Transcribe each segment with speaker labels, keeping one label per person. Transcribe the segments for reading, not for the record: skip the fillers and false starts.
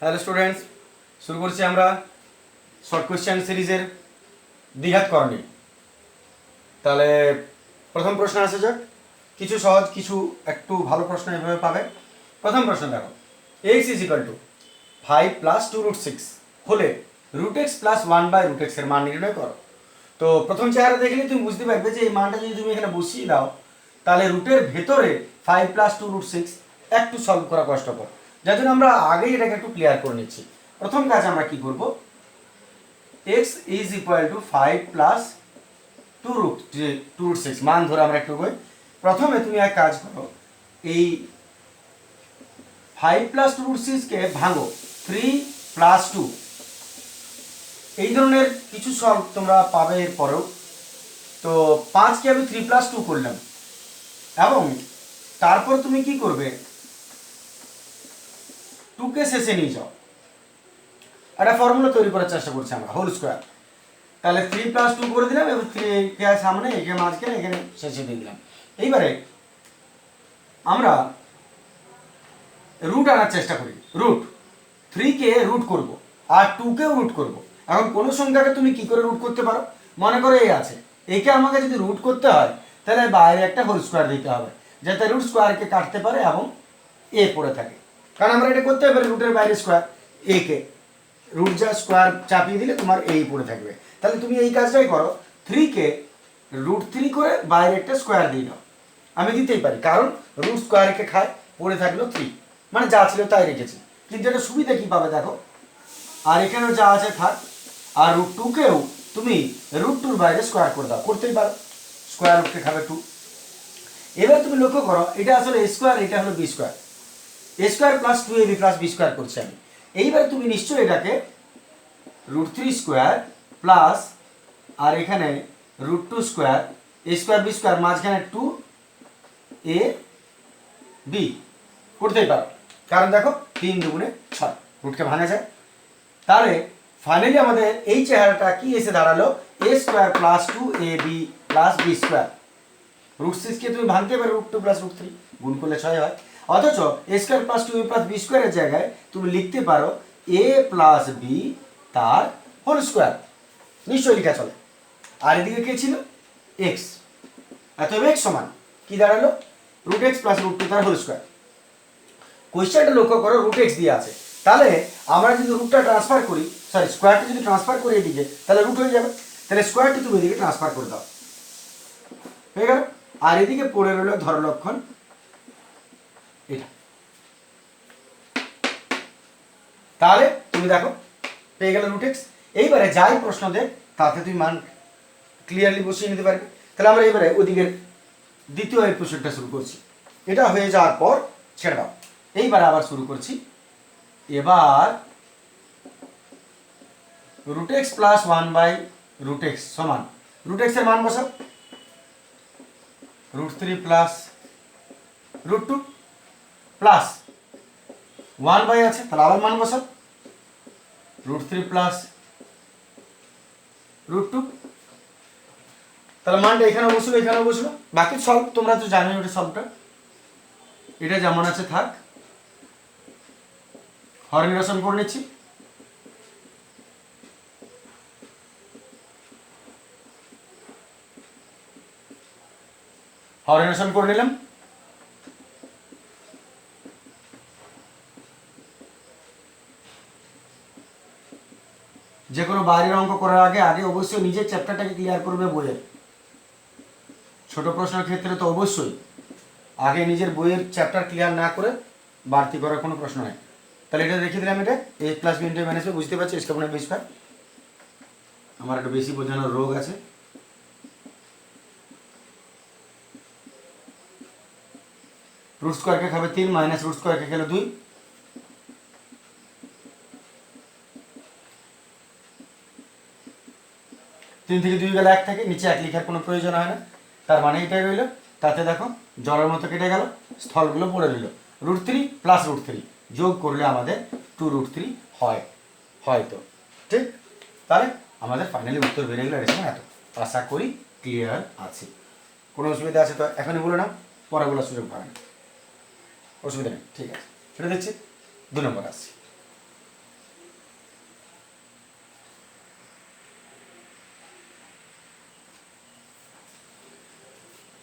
Speaker 1: Hello students, শুরু করছি আমরা শর্ট কোয়েশ্চেন সিরিজের দ্বিঘাত করণী। তাহলে প্রথম প্রশ্ন আসা যাক। কিছু সহজ, কিছু একটু ভালো প্রশ্ন এভাবে পাবে। প্রথম প্রশ্ন দেখো, x is equal two 5 plus 2√6 হলে √x প্লাস 1/√x এর মান নির্ণয় করো। তো প্রথম চেহারা দেখলে তুমি বুঝতে পারবে যে এই মানটা যদি তুমি এখানে বসিয়ে দাও তাহলে রুটের ভেতরে 5 প্লাস 2√6 একটু সলভ করা কষ্টকর, যার জন্য আমরা আগেই এটাকে একটু ক্লিয়ার করে নিচ্ছি। প্রথম কাজ আমরা কি করব, x is equal two 5 plus 2√6 মান ধরে আমরা একটু করি। প্রথমে তুমি এক কাজ করো, এই 5 প্লাস 2√6 কে ভাঙো 3 প্লাস 2। এই ধরনের কিছু সলভ তোমরা পাবে এরপরেও। তো 5 কে আমি 3 প্লাস 2 করলাম, এবং তারপর তুমি কি করবে, 2 কে শেষে নিয়ে যাও। একটা ফর্মুলা তৈরি করার চেষ্টা করছি আমরা, হোল স্কোয়ার। তাহলে 3 প্লাস 2 করে দিলাম এবং 3 কে সামনে, এখানে মাঝখানে, এখানে শেষে দিয়ে দিলাম। এইবারে আমরা রুট আনার চেষ্টা করি। রুট 3 কে রুট করব আর 2 কেও রুট করব। এখন কোনো সংখ্যাকে তুমি কি করে রুট করতে পারো, মনে করো এই আছে, একে আমাকে যদি রুট করতে হয় তাহলে বাইরে একটা হোল স্কোয়ার দিতে হবে যাতে রুট স্কোয়ারকে কাটতে পারে এবং এ পড়ে থাকে। কারণ আমরা এটা করতে পারি, রুটের বাইরে স্কোয়ার, এ কে রুট যা স্কোয়ার চাপিয়ে দিলে তোমার এই পড়ে থাকবে। তাহলে তুমি এই কাজটাই করো, 3 কে √3 করে বাইরে একটা স্কোয়ার দিয়ে দাও। আমি দিতেই পারি কারণ রুট স্কোয়ারকে খায়, পড়ে থাকলো 3, মানে যা ছিল তাই রেখেছি। কিন্তু এটা সুবিধা কী পাবে দেখো, আর এখানেও যা আছে থাক, আর √2 কেও তুমি √2 বাইরে স্কোয়ার করে দাও, করতেই পারো, স্কোয়ার রুটকে খাবে 2। এবার তুমি লক্ষ্য করো, এটা আসলে এ স্কোয়ার, এটা হলো B square, A square plus 2ab plus B square করছি আমি। এইবার তুমি নিশ্চয়ই এটাকে √3 স্কোয়ার প্লাস, আর এখানে √2 square, A square B square, মাঝখানে 2ab করতেই পারো, কারণ দেখো 3 দুগুণে 6, রুটকে ভাঙা যায়। তাহলে ফাইনালি আমাদের এই চেহারাটা কি এসে দাঁড়ালো, A square plus 2ab plus B square. √6 কে তুমি ভাঙতে পারো √2 প্লাস √3, গুণ করলে 6 হয়। অথচ A square plus 2ab plus B স্কোয়ারের জায়গায় তুমি লিখতে পারো এ প্লাস বি তার হোল স্কোয়ার, নিশ্চয়ই লেখা চলে। আর এদিকে কে ছিল, এক্স। অতএব এক্স সমান কি দাঁড়ালো, √x প্লাস √2 তার হোল স্কোয়ার। কোয়েশ্চেনটা লক্ষ্য করো, √x দিয়ে আছে, তাহলে আমরা যদি রুটটা ট্রান্সফার করি, সরি স্কোয়ারটা যদি ট্রান্সফার করি এদিকে, তাহলে রুট হয়ে যাবে। তাহলে স্কোয়ারটি তুমি এদিকে ট্রান্সফার করে দাও, হয়ে গেল। আর এদিকে পড়ে রইল ধরলক্ষণ এটা। তাহলে তুমি দেখো পেয়ে গেলে √x। এইবারে যাই প্রশ্ন দেখ তাতে তুমি মান ক্লিয়ারলি বসিয়ে নিতে পারবে। তাহলে আমরা এবারে ওদিকের দ্বিতীয় এই প্রশ্নটা শুরু করছি। এটা হয়ে যাওয়ার পর ছেড়ে দাও। এইবারে আবার শুরু করছি। এবার √x প্লাস 1/√x সমান, √x এর মান বসাও, √3 প্লাস √2 প্লাস 1 আছে, তাহলে আবার মান বসাও, √3 প্লাস √2। তাহলে মানটা এখানে বসলো, এখানে বসলো। বাকি সলভ তোমরা তো জানোই, ওটা সলভটা, এটা যেমন আছে থাক। হর নিরসন করে নিচ্ছি। হর নিরসন করে নিলাম। যে কোনো বাইরের অঙ্ক করার আগে আগে অবশ্যই নিজের চ্যাপ্টারটাকে ক্লিয়ার করবে বইয়ের। ছোট প্রশ্নের ক্ষেত্রে তো অবশ্যই আগে নিজের বইয়ের চ্যাপ্টার ক্লিয়ার না করে বাড়তি করার কোনো প্রশ্ন নেই। তাহলে এটা রেখে দিলাম, এটা a plus b into minus b, বুঝতে পারছি এসকে বি স্কয়ার। আমার একটু বেশি বোঝানোর রোগ আছে। রুট স্কোয়ারকে খাবে 3, মাইনাস রুট স্কোয়ারকে খেলে 2। তিন থেকে 2 গেলে 1 থাকে, নিচে 1 লেখার কোনো প্রয়োজন হয় না। তার মানে এটাই রইল। তাতে দেখো জলের মতো কেটে গেল, স্থলগুলো পড়ে রইল। √3 প্লাস √3 যোগ করলে আমাদের 2√3 হয়, হয়তো ঠিক। তাহলে আমাদের ফাইনালি উত্তর বেরিয়ে গেল এরকম। এত আশা করি ক্লিয়ার আছে। কোনো অসুবিধা আছে তো এখনই বলে নাও, পরে বলার সুযোগ পাবেন, অসুবিধা নেই, ঠিক আছে। ছেড়ে দিচ্ছি। 2 নম্বর আসছি।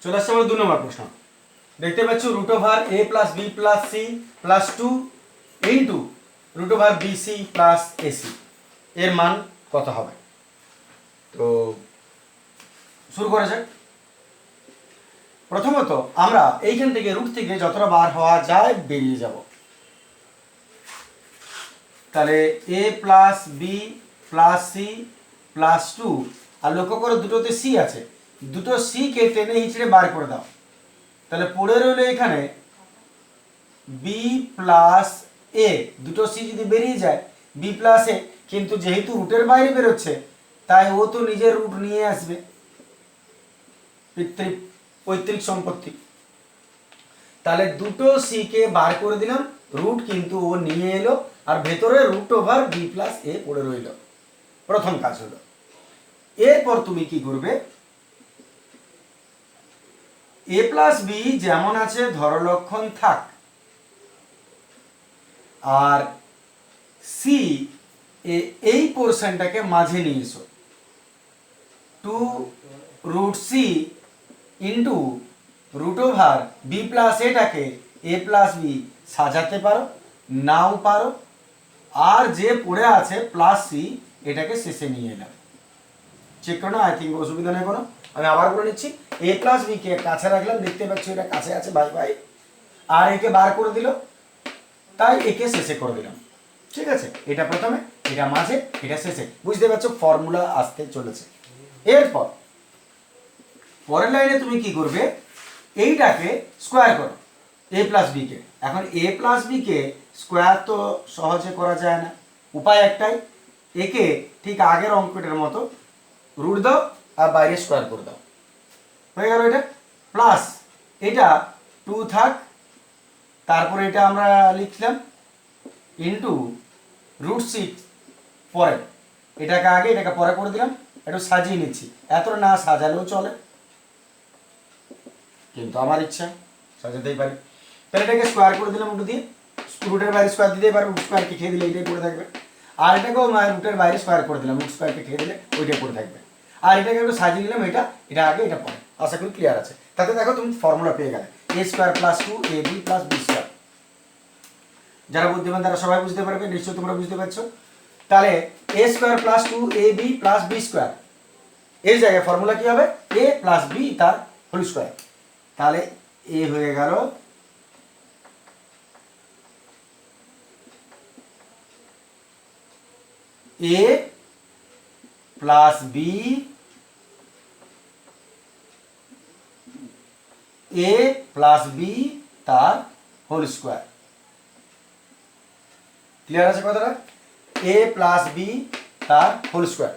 Speaker 1: চলে আসছে আমার 2 নম্বর প্রশ্ন। দেখতে পাচ্ছ root over A plus B plus C plus 2 into root over BC plus AC এর মান কত হবে? তো শুরু করা যাক। প্রথমত আমরা এইখান থেকে রুট থেকে যতটা বার হওয়া যায় বেরিয়ে যাব। তাহলে A plus B plus C plus 2, আর লক্ষ্য করো দুটোতে সি আছে, দুটো সি কে টেনে হিঁচড়ে বার করে দাও। তাহলে পড়ে রইল এখানে বি প্লাস এ, দুটো সি যদি বেরিয়ে যায় বি প্লাস এ, কিন্তু যেহেতু রুটের বাইরে বেরোচ্ছে তাই ও তো নিজের রুট নিয়ে আসবে, পৈতৃক সম্পত্তি। তাহলে দুটো সি কে বার করে দিলাম, রুট কিন্তু ও নিয়ে এলো, আর ভেতরে রুট ওভার বি প্লাস এ পড়ে রইল। প্রথম কাজ হলো। এরপর তুমি কি করবে, এ প্লাস বি যেমন আছে ধরলক্ষণ থাক, আর সি এই পোর্শনটাকে মাঝে নিয়ে এসো। 2 root C into root over B plus এটাকে এ প্লাস বি সাজাতে পারো, নাও পারো, আর যে পড়ে আছে প্লাস সি এটাকে শেষে নিয়ে এলাম। চেক করো না, আই থিঙ্ক অসুবিধা নেই কোনো। আমি আবার বলে নিচ্ছি, এ প্লাস বি কে কাছে রাখলাম, দেখতে পাচ্ছ এটা কাছে আছে বাই বাই, আর একে বার করে দিল তাই একে শেষে করে দিলাম। ঠিক আছে, এটা প্রথমে, এটা মাঝে, এটা শেষে। বুঝতে পারছো ফর্মুলা আসতে চলেছে। এরপর পরের লাইনে তুমি কি করবে, এইটাকে স্কোয়ার করো এ প্লাস বি কে। এখন এ প্লাস বি কে স্কোয়ার তো সহজে করা যায় না, উপায় একটাই, একে ঠিক আগের অঙ্কটার মতো রুট দাও আর বাইরে স্কোয়ার করে দাও, হয়ে গেল এটা। প্লাস এটা 2 থাক, তারপরে এটা আমরা লিখলাম ইন্টু রুট 6 পরে, এটাকে আগে এটাকে পরে করে দিলাম। একটু সাজিয়ে নিচ্ছি, এতটা না সাজালেও চলে, কিন্তু আমার ইচ্ছা সাজাতেই পারি। তাহলে এটাকে স্কোয়ার করে দিলাম রুট দিয়ে, রুটের বাইরে স্কোয়ার দিতেই পারে, রুট স্কোয়ারকে খেয়ে দিলে এইটাই পড়ে থাকবে। আর এটাকেও রুটের বাইরে স্কোয়ার করে দিলাম, রুট স্কোয়ারকে খেয়ে দিলে ওইটাই পড়ে থাকবে। আর এটাকে একটু সাজিয়ে নিলাম, এটা আগে এটা পরে। আশা করি ক্লিয়ার আছে। তাতে দেখো তুমি ফর্মুলা পেয়ে গেলে এ square plus 2 A B plus B square. যারা বুদ্ধিমান তারা সবাই বুঝতে পারবে, নিশ্চয়ই তোমরা বুঝতে পারছো। তাহলে এ square plus 2 A B plus B square, এই জায়গায় ফর্মুলা কি হবে, এ প্লাস বি তার হোল স্কোয়ার। তাহলে এ হয়ে গেল এ plus B A plus B তার হোল স্কোয়ার। ক্লিয়ার আছে কথাটা, এ প্লাস বি তার হোল স্কোয়ার।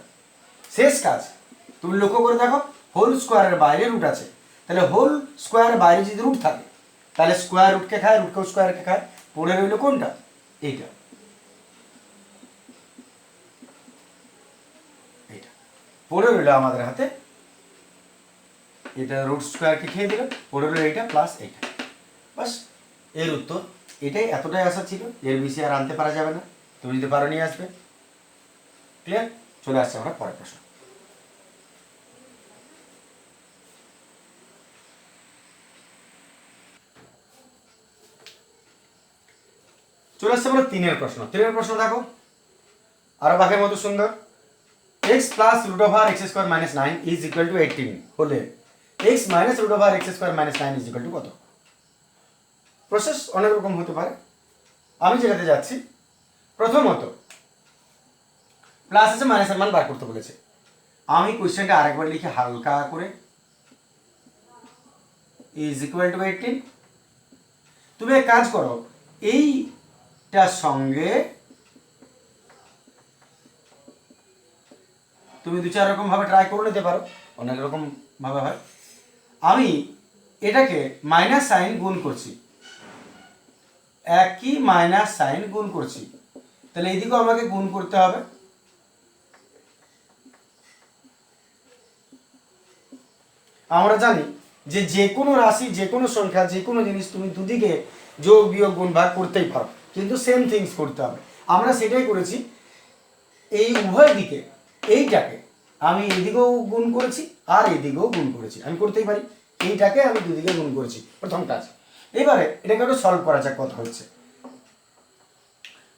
Speaker 1: শেষ কাজ তুমি লক্ষ্য করে দেখো, হোল স্কোয়ারের বাইরে রুট আছে, তাহলে হোল স্কোয়ারের বাইরে যদি রুট থাকে তাহলে স্কোয়ার রুটকে খায়, রুটকেও স্কোয়ারকে খায়, পড়ে রইল কোনটা, এইটা। এইটা পড়ে রইল আমাদের হাতে, এটা রুট স্কোয়ারকে খেয়ে দিল, পড়ে রইল এইটা প্লাস এইটা। বাস এর উত্তর এটাই, এতটাই আশা ছিল, এর বেশি আর আনতে পারা যাবে না। তুমি যদি পারো নিয়ে আসবে। ক্লিয়ার, চলে আসছে আমরা পরের প্রশ্ন। চলে আসছে আমরা 3-এর প্রশ্ন। 3-এর প্রশ্ন দেখো আরো বাঘের মতো সুন্দর। x plus root over x square minus 9 is equal to 18 হলে x minus root over x square minus 9 is equal to কত? প্রসেস অনেক রকম হতে পারে, আমি যেটাতে যাচ্ছি। প্রথমত প্লাস আছে, মাইনাসের মান বার করতে বলেছে। আমি কোয়েশ্চেনটা আরেকবার লিখে হালকা করে, ইজ ইকুয়াল টু 18। তুমি এক কাজ করো, এইটার সঙ্গে তুমি 2-4 রকম ভাবে ট্রাই করে নিতে পারো, অনেক রকম ভাবে হয়। আমি এটাকে মাইনাস সাইন গুণ করছি, একই মাইনাস সাইন গুণ করছি, তাহলে এইদিকেও আমাকে গুণ করতে হবে। আমরা জানি যে যে কোনো রাশি, যে কোনো সংখ্যা, যে কোনো জিনিস তুমি দুদিকে যোগ বিয়োগ গুণ ভাগ করতেই পারো, কিন্তু সেম থিংস করতে হবে। আমরা সেটাই করেছি, এই উভয় দিকে এইটাকে আমি এদিকেও গুণ করেছি আর এদিকেও গুণ করেছি, আমি করতেই পারি, এইটাকে আমি দুদিকে গুণ করছি, প্রথম কাজ। এবারে এটাকে একটু সলভ করা যাক কত হচ্ছে।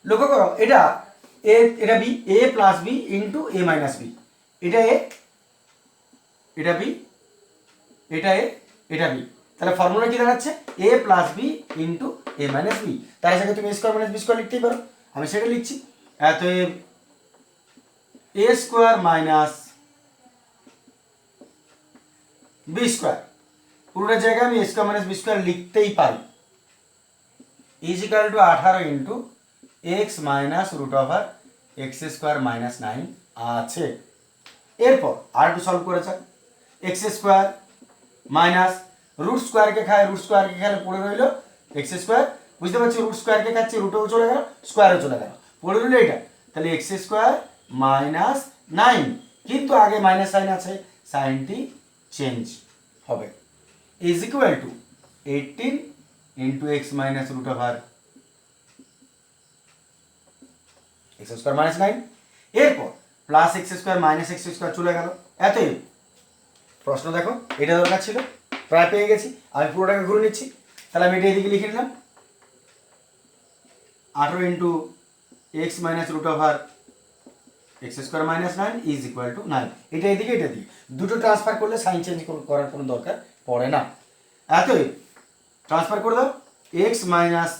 Speaker 1: লক্ষ্য করো, এটা এটা B, A plus B into A minus B, এটা এ, এটা বি, এটা এ, এটা বি। তাহলে ফর্মুলা কি দাঁড়াচ্ছে? A plus B into A minus B. তার সাথে তুমি A square minus B square লিখতেই পারো, আমি সেটা লিখছি। এত A square minus B square, পুরোটা জায়গায় আমি A square minus B square লিখতেই পারি, is equal to 18 into x minus root over x square minus 9 আছে। এরপর আর একটু সলভ করে যাক। এক্স স্কোয়ার মাইনাস রুট স্কোয়ারকে খায়, রুট স্কোয়ারকে খেলে পড়ে রইল এক্স স্কোয়ার, বুঝতে পারছি রুট স্কোয়ারকে খাচ্ছে, রুটেও চলে গেল, স্কোয়ারও চলে গেল, পড়ে রইল এটা। তাহলে এক্স স্কোয়ার মাইনাস 9, কিন্তু আগে মাইনাস সাইন আছে, সাইনটি চেঞ্জ হবে, is equal to 18 into x minus root over x square minus 9। এরপর plus x square minus x square চলে গেল। এতই প্রশ্ন দেখো, এটা দরকার ছিল, প্রায় পেয়ে গেছি, আমি পুরোটাকে ঘুরে নিচ্ছি। তাহলে আমি এটা এদিকে লিখে নিলাম, 18 into x minus root over x square minus 9 is equal to 9। এটা এদিকে এটা দিকে দুটো ট্রান্সফার করলে সাইন চেঞ্জ করার কোনো দরকার পড়ে না। এতই ট্রান্সফার করে দাও, এক্স মাইনাস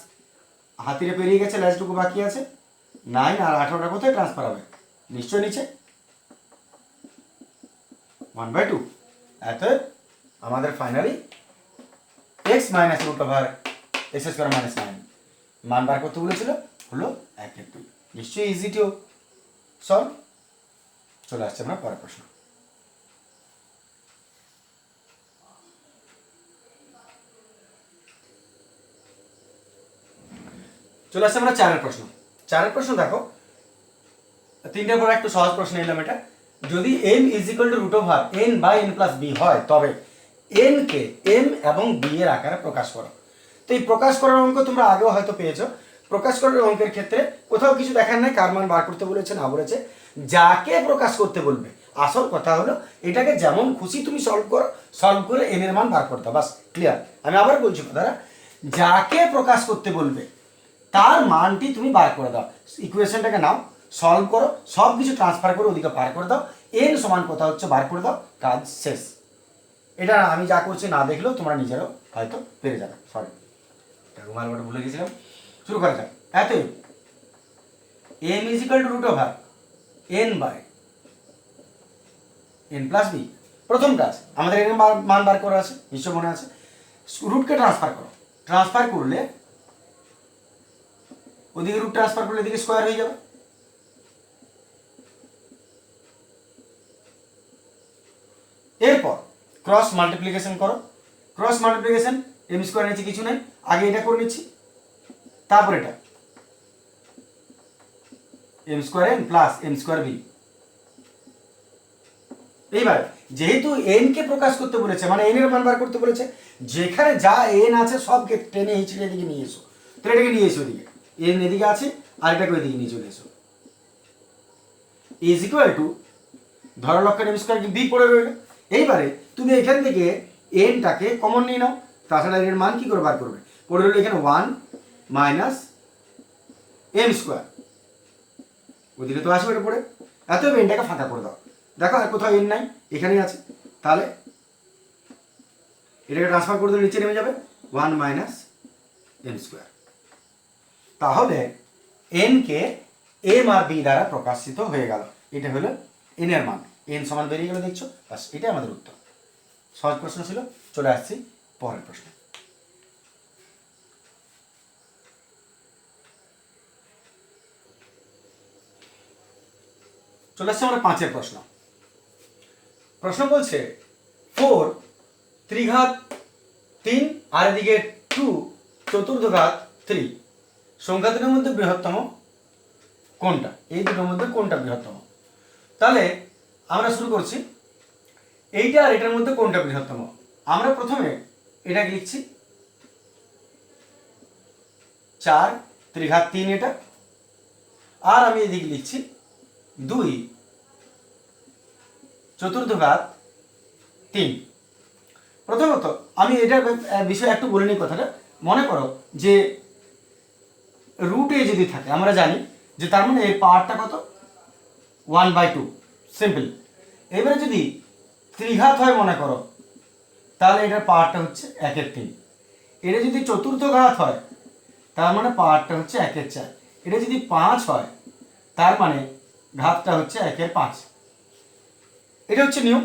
Speaker 1: হাতিরে পেরিয়ে গেছে, লাস্টটুকু বাকি আছে 9, আর 18টা কোথায় ট্রান্সফার হবে? নিশ্চয় নিচে, 1/2। এত আমাদের finally x minus root over x square minus 9 মান বার করতে বলেছিল, হলো 1/2। নিশ্চয়ই ইজি টু সলভ। চলে আসছে আমরা পরের প্রশ্ন। চলে আসছে আমরা চারের প্রশ্ন। চারের প্রশ্ন দেখো, তিনটের পর একটু সহজ প্রশ্ন এলাম। এটা যদি m is equal to root over n by n plus B হয়, তবে n কে m এবং b এর আকারে প্রকাশ করো। তো এই প্রকাশ করার অঙ্ক তোমরা আগেও হয়তো পেয়েছো। প্রকাশ করার অঙ্কের ক্ষেত্রে কোথাও কিছু দেখার নাই, কার মান বার করতে বলেছে না বলেছে, যাকে প্রকাশ করতে বলবে। আসল কথা হলো এটাকে যেমন খুশি তুমি সলভ করো, সলভ করে n এর মান বার করতে, বাস ক্লিয়ার। আমি আবার বলছি কথাটা, যাকে প্রকাশ করতে বলবে তার মানটি তুমি বার করে দাও, ইকুয়েশনটাকে নাও, সলভ করো, সব কিছু ট্রান্সফার করে ওদিকে বার করে দাও, এন সমান কথা হচ্ছে বার করে দাও, কাজ শেষ। এটা আমি যা করছি না দেখলেও তোমরা নিজেরাও হয়তো পেরে যাবে। সরি, এটা রুমাল বটে ভুলে গেছিলাম। শুরু করা যাক। এতই M is equal to root over N by N plus B. প্রথম কাজ আমাদের এর মান বার করা আছে, নিশ্চয় মনে আছে। রুটকে ট্রান্সফার করো, ট্রান্সফার করলে ওদিকে রুট ট্রান্সফার করলে এদিকে স্কোয়ার হয়ে যাবে। এরপর ক্রস মাল্টিপ্লিকেশন করো, ক্রস মাল্টিপ্লিকেশন এম স্কোয়ার নিচে কিছু নেই, আগে এটা করে নিচ্ছি, তারপর এটা M square N plus M square B. এইবার যেহেতু এন কে প্রকাশ করতে বলেছে, মানে এন এর মান বার করতে বলেছে, যেখানে যা এন আছে সবকে টেনে হিঁচড়ে এদিকে নিয়ে এসো। তাহলে এটাকে নিয়ে এসো ওদিকে, এন এদিকে আছে আর এটাকে ওইদিকে নিয়ে চলে এসো। ইজ ইকুয়াল টু ধরো লক্ষণ এম স্কোয়ার বি পড়ে রইল। এইবারে তুমি এখান থেকে এনটাকে কমন নিয়ে নাও, তাছাড়া এর মান কি করে বার করবে? পড়ে রইল এখানে 1 মাইনাস এম স্কোয়ার, ওদিকে তো আসবে এটা পড়ে। এত এনটাকে ফাঁকা করে দাও, দেখো আর কোথাও এন নাই, এখানেই আছে। তাহলে এটাকে ট্রান্সফার করে দিলে নিচে নেমে যাবে 1 মাইনাস এম স্কোয়ার। তাহলে N K M R B দ্বারা প্রকাশিত হয়ে গেল। এটা হলো এন এর মান, এন সমান বেরিয়ে গেল, দেখছো? বাস এটাই আমাদের উত্তর। সহজ প্রশ্ন ছিল। চলে আসছি পরের প্রশ্ন। চলে আসছে আমরা পাঁচের প্রশ্ন। প্রশ্ন বলছে 4 ত্রিঘাত 3 আর এদিকে 2 চতুর্থঘাত 3 সংখ্যা দুটোর মধ্যে বৃহত্তম কোনটা? এই দুটোর মধ্যে কোনটা বৃহত্তম? তাহলে আমরা শুরু করছি, এইটা আর এটার মধ্যে কোনটা বৃহত্তম। আমরা প্রথমে এটাকে লিখছি 4 ত্রিঘাত 3 এটা, আর আমি এদিকে লিখছি 2 চতুর্থঘাত 3। প্রথমত আমি এটার বিষয়ে একটু বলে নিই কথাটা। মনে করো যে রুট এ যদি থাকে, আমরা জানি যে তার মানে এর পাওয়ারটা কত, 1/2, সিম্পল। এবারে যদি ত্রিঘাত হয় মনে করো, তাহলে এটার পাওয়ারটা হচ্ছে 1/3। এটা যদি চতুর্থ ঘাত হয় তার মানে পাওয়ারটা হচ্ছে 1/4। এটা যদি 5 হয় তার মানে ঘাতটা হচ্ছে 1/5। এটা হচ্ছে নিয়ম।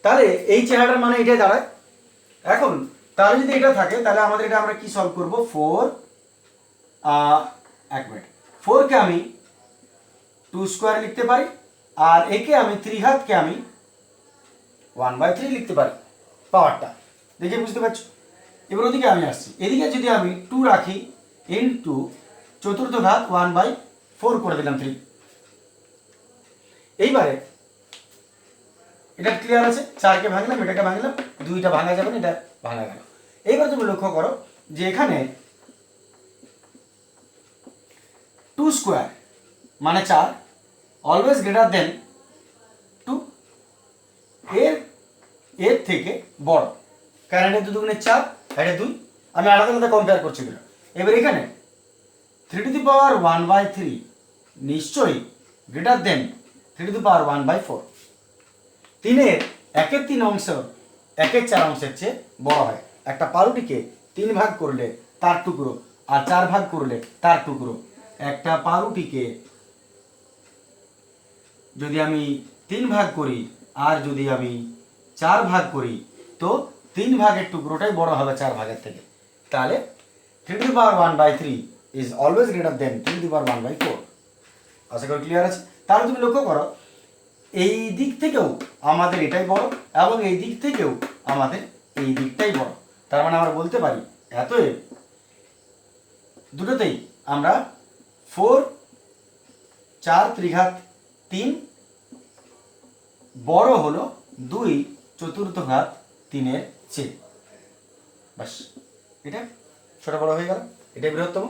Speaker 1: তাহলে এই চেহারাটার মানে এটাই দাঁড়ায়। এখন তাহলে যদি এটা থাকে তাহলে আমাদের এটা আমরা কি সলভ করব, 4 এক মিনিট, 4কে আমি 2 স্কোয়ার লিখতে পারি, আর একে আমি ত্রিঘাতকে আমি 1/3 লিখতে পারি পাওয়ারটা। দেখে বুঝতে পারছো? এবার ওদিকে আমি আসছি, এদিকে যদি আমি 2 রাখি ইনটু চতুর্থ ঘাত 1/4 করে দিলাম 3। এইবারে এটা ক্লিয়ার আছে, 4কে ভাঙলাম, এটাকে ভাঙলাম, 2টা ভাঙা যাবে না, এটা ভাঙা গেল। এইবার তুমি লক্ষ্য করো যে এখানে 2 স্কোয়ার মানে 4 অলওয়েজ গ্রেটার দেন 2, এর থেকে বড়, কারণ এটা 2 দুগুণে 4, এটা 2, আমি আলাদা আলাদা কম্পেয়ার করছি এগুলো। এবার এখানে 3⁻1/3 নিশ্চয়ই গ্রেটার দেন 3⁻1/4। 3-এর 1/3 অংশ 1/4 অংশের চেয়ে বড় হয়। একটা পাউরুটিকে 3 ভাগ করলে তার টুকরো, আর 4 ভাগ করলে তার টুকরো। একটা পাউরুটিকে যদি আমি 3 ভাগ করি আর যদি আমি 4 ভাগ করি, তো 3 ভাগের টুকরোটাই বড় হবে 4 ভাগের থেকে। তাহলে 3⁻1/3 ইজ অলওয়েজ গ্রেটার দেন 3⁻1/4। আশা করি ক্লিয়ার আছে। তাহলে তুমি লক্ষ্য করো এই দিক থেকেও আমাদের এটাই বড় এবং এই দিক থেকেও আমাদের এই দিকটাই বড়। তার মানে আমরা বলতে পারি এতএব দুটোতেই আমরা 4 4 ত্রিঘাত 3 বড় হলো 2 চতুর্থ ঘাত 3-এর চেয়ে। বাস, এটা ছোট বড় হয়ে গেল, এটাই বৃহত্তম।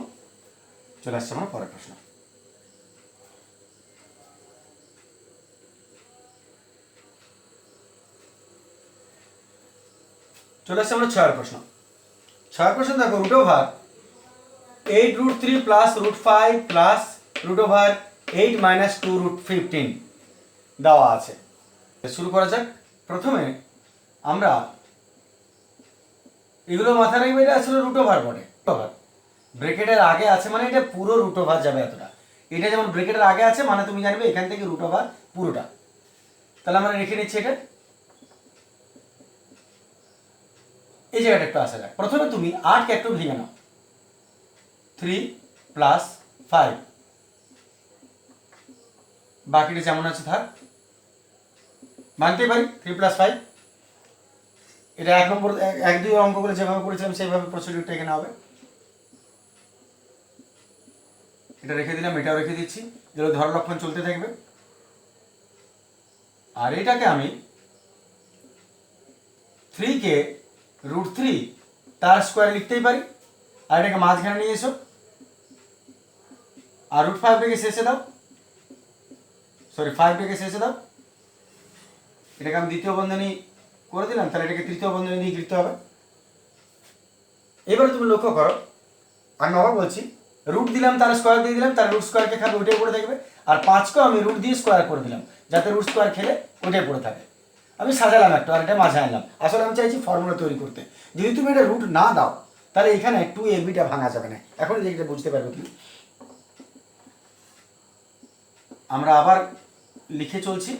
Speaker 1: চলে আসছে আমার পরের প্রশ্ন। চলে আসছে আমরা 6 প্রশ্ন। 6 প্রশ্ন দেখো, √8√3 প্লাস √5 প্লাস √8 মাইনাস 2√15 দেওয়া আছে। শুরু করা যাক। প্রথমে আমরা এগুলো মাথায় রাখবে, এটা আসলে √ওভার বটে। ব্রেকেটের আগে আছে মানে এটা পুরো √ওভার যাবে এতটা। এটা যেমন ব্রেকেটের আগে আছে মানে তুমি জানবে এখান থেকে √ওভার পুরোটা। তাহলে আমরা রেখে নিচ্ছি এটা। এই জায়গাটা একটু আসা যাক। প্রথমে তুমি 8কে একটু ভেঙে নাও, 3 প্লাস 5, বাকিটা যেমন আছে থাক। ভাঙতেই পারি 3 প্লাস 5, এটা 1 নম্বর 1-2 অঙ্ক করে যেভাবে করেছিলাম সেইভাবে প্রসিডিউরটা এখানে হবে। এটা রেখে দিলাম, এটাও রেখে দিচ্ছি, যেগুলো ধর লক্ষণ চলতে থাকবে। আর এটাকে আমি 3কে √3 তার স্কোয়ার লিখতেই পারি, আর এটাকে মাঝখানে নিয়ে এসো, আর √5টাকে শেষে দাও, 5টাকে শেষে দাও। এটাকে আমি দ্বিতীয় বন্ধনী করে দিলাম, তাহলে এটাকে তৃতীয় বন্ধনী দিয়ে লিখতে হবে। এবারে তুমি লক্ষ্য করো, আমি আবার বলছি, রুট দিলাম তার স্কোয়ার দিয়ে দিলাম, তার রুট স্কোয়ারকে খাবে ওইটাই পড়ে থাকবে। আর 5কেও আমি রুট দিয়ে স্কোয়ার করে দিলাম, যাতে রুট স্কোয়ার খেলে ওইটাই পড়ে থাকে। আমি সাজালাম একটু, আর এটা মাঝে আনলাম। আসলে আমি চাইছি ফর্মুলা তৈরি করতে। যদি তুমি এটা রুট না দাও তাহলে এখানে 2ab ভাঙা যাবে না। এখন যেটা বুঝতে পারবে তুমি। আমরা আবার লিখে চলছি।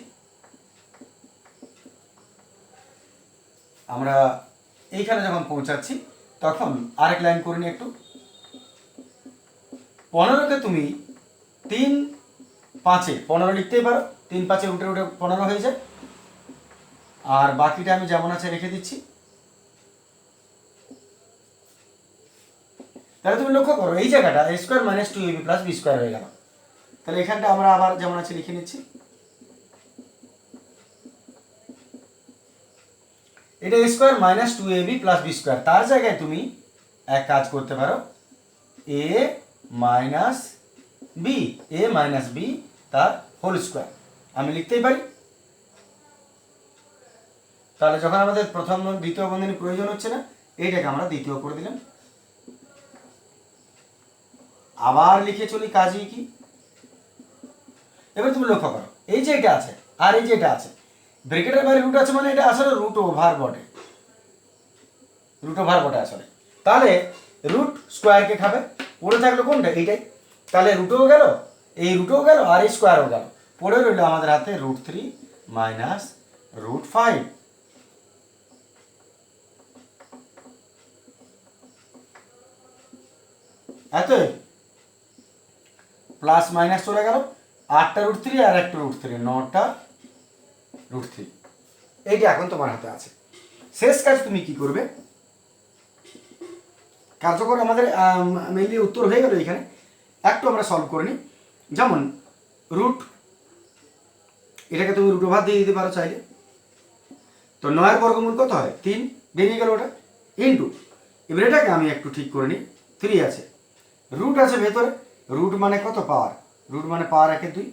Speaker 1: আমরা এইখানে যখন পৌঁছাচ্ছি তখন আরেক লাইন করে নিই একটু। 15কে তুমি 3-5-এ 15 লিখতেই পারো, 3-5-এ উঠে 15 হয়ে যায়। আর বাকিটা আমি যেমন আছে রেখে দিচ্ছি। তাহলে তুমি লক্ষ্য করো এই জায়গাটা a² - 2ab + b² হয়ে গেল। তাহলে এখানটা আমরা আবার যেমন আছে লিখে নিচ্ছি। এটা a² - 2ab + b²। তার জায়গায় তুমি এক কাজ করতে পারো, a - b তার হোল স্কোয়ার আমি লিখতেই পারি। তাহলে যখন আমাদের প্রথম দ্বিতীয় বন্ধনী প্রয়োজন হচ্ছে না, এইটাকে আমরা দ্বিতীয় করে দিলাম। আবার লিখে চলি কাজই কি। এবার তুমি লক্ষ্য করো, এই যে এটা আছে আর এই যে এটা আছে, ব্র্যাকেটের বাইরে রুট আছে মানে এটা আসলে রুট ওভার বটে, রুট ওভার বটে আসলে। তাহলে রুট স্কোয়ারকে খাবে, পড়ে থাকলো কোনটা, এইটাই। তাহলে রুটও গেল, এই রুটও গেল আর এই স্কোয়ারও গেল, পড়ে রইল আমাদের হাতে √3 মাইনাস √5। এত প্লাস মাইনাস চলে গেল, 8টা √3 আর একটা √3, 9টা √3। এইটা এখন তোমার হাতে আছে। শেষ কাজ তুমি কি করবে, কার্যকর আমাদের মেইনলি উত্তর হয়ে গেল এখানে। একটু আমরা সলভ করে নিই। যেমন রুট, এটাকে তুমি রুট ওভার দিয়ে দিতে পারো চাইলে। তো 9 বর্গমূল কত হয়, 3, বেরিয়ে গেল ওটা, ইন্টু, এবার এটাকে আমি একটু ঠিক করে নিই। 3 আছে, রুট আছে ভেতরে, রুট মানে কত, পাওয়ার, রুট মানে পাওয়ার 1 এর 2।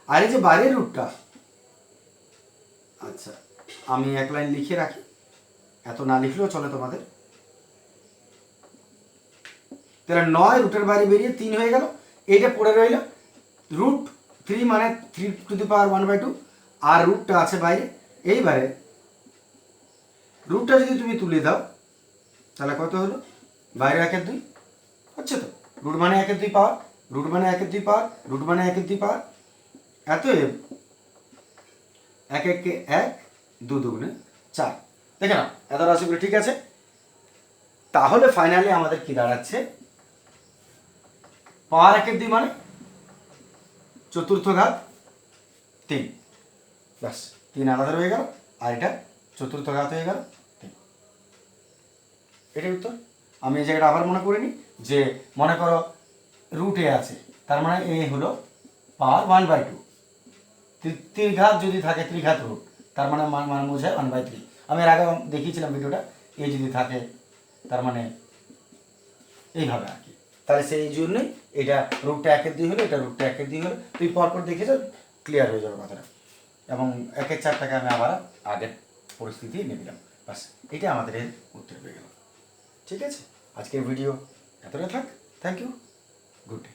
Speaker 1: আর এই যে বাইরের রুটটা, আচ্ছা আমি এক লাইন লিখে রাখি, এত না লিখলেও চলে তোমাদের। তাহলে 9 রুটের বাইরে বেরিয়ে 3 হয়ে গেল, এইটা পড়ে রইল √3 মানে 3⁻1/2, আর রুটটা আছে বাইরে। এইবারে রুটটা যদি তুমি তুলে দাও তাহলে কত হলো, বাইরে 1 এর 2 হচ্ছে তো, রুট মানে 1 এর 2 পাওয়ার, রুট মানে 1 এর 2 পাওয়ার, রুট মানে 1 এর 2 পাওয়ার। এতএব 1 1 1, 2 2 4। দেখে না, এত রাশিগুলো ঠিক আছে। তাহলে ফাইনালি আমাদের কি দাঁড়াচ্ছে, পাওয়ার 1 এর 2 মানে চতুর্থ ঘাত 3, ব্যাস 3 আলাদা হয়ে গেল, আর এটা চতুর্থ ঘাত হয়ে গেল 3। এটাই উত্তর। আমি এই জায়গাটা আবার মনে করে নিই, যে মনে করো রুট এ আছে, তার মানে এ হলো পাওয়ার 1/2, ত্রিঘাত যদি থাকে, ত্রিঘাত রুট, তার মানে মান বোঝায় 1/3। আমি এর আগে দেখিয়েছিলাম ভিডিওটা, এ যদি থাকে তার মানে এইভাবে আর কি। তাহলে সেই জন্যই এটা রুটটা 1 এর 2 হলো, এটা রুটটা 1 এর 2 হলো। তুই পরপর দেখে যাও, ক্লিয়ার হয়ে যাবে কথাটা। এবং 1 এর 4টাকে আমি আবার আগের পরিস্থিতি এনে দিলাম, বাস এটা আমাদের এর উত্তর হয়ে গেল। ঠিক আছে, আজকের ভিডিও এতটা থাক। Thank you, good day.